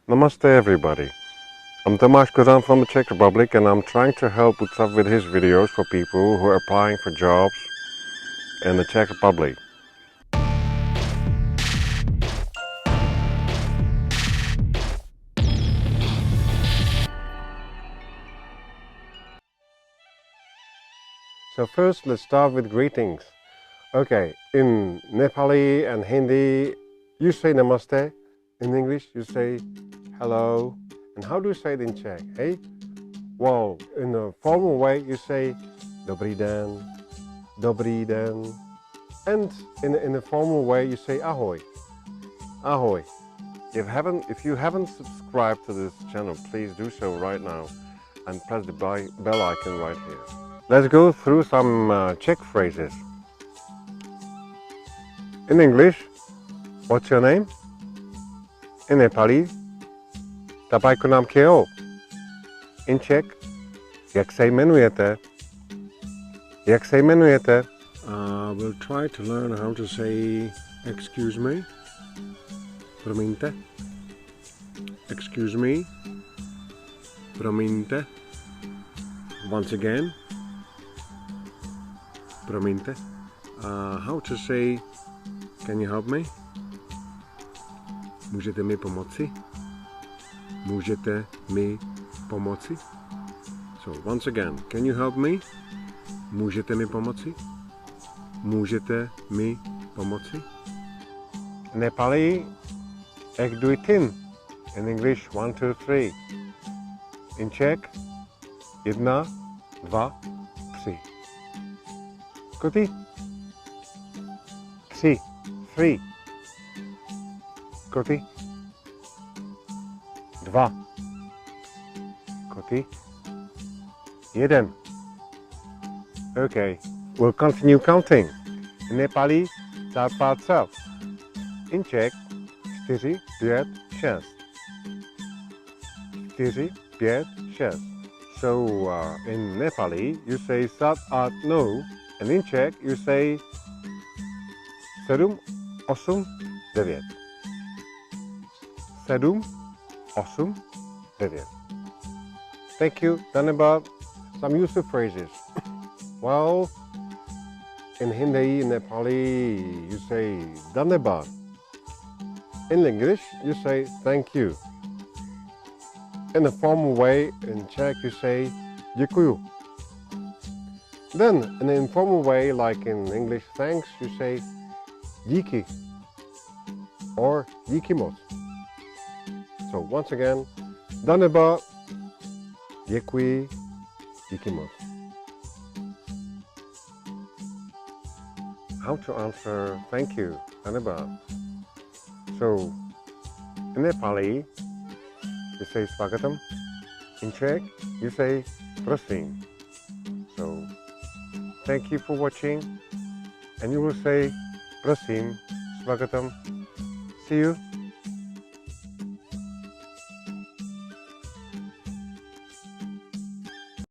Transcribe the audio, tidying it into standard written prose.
Namaste everybody. I'm Tomas from the Czech Republic and I'm trying to help Utsav with his videos for people who are applying for jobs in the Czech Republic. So first let's start with greetings. Okay, in Nepali and Hindi you say namaste. In English you say hello. And how do you say it in Czech? Hey? Well, in a formal way you say dobrý den, dobrý den. And in a formal way you say ahoy, ahoy. If you haven't subscribed to this channel, please do so right now and press the bell icon right here. Let's go through some Czech phrases. In English, what's your name? In Nepali, tapajko nám keo. In Czech, jak se jmenujete? Jak se jmenujete? We'll try to learn how to say excuse me. Promiňte. Excuse me. Promiňte. Once again. Promiňte. How to say can you help me? Můžete mi pomoci? Můžete mi pomoci? So once again, can you help me? Můžete mi pomoci? Můžete mi pomoci? Nepali, ek dui tin. In English, 1, 2, 3. In Czech, 1, 2, 3. Koty? 3, 3. Koty? 2. Koty? 1. Okay, we'll continue counting. In Nepali, 4, 5, 7. In Czech, 4, 5, 6. 4, 5, 6. So in Nepali, you say 7, 8, 9. And in Czech, you say 7, 8, 9. 7, 8, 9. Thank you, Dhanabad. Some useful phrases. Well, in Hindi, in Nepali, you say Dhanabad. In English, you say thank you. In a formal way, in Czech, you say děkuju. Then, in an informal way, like in English, thanks, you say díky or díky moc. So once again, Dhanabad, děkuji, díky moc. How to answer thank you, Dhanabad. So, in Nepali, you say svagatam. In Czech, you say prosím. So, thank you for watching. And you will say prosím, svagatam. See you.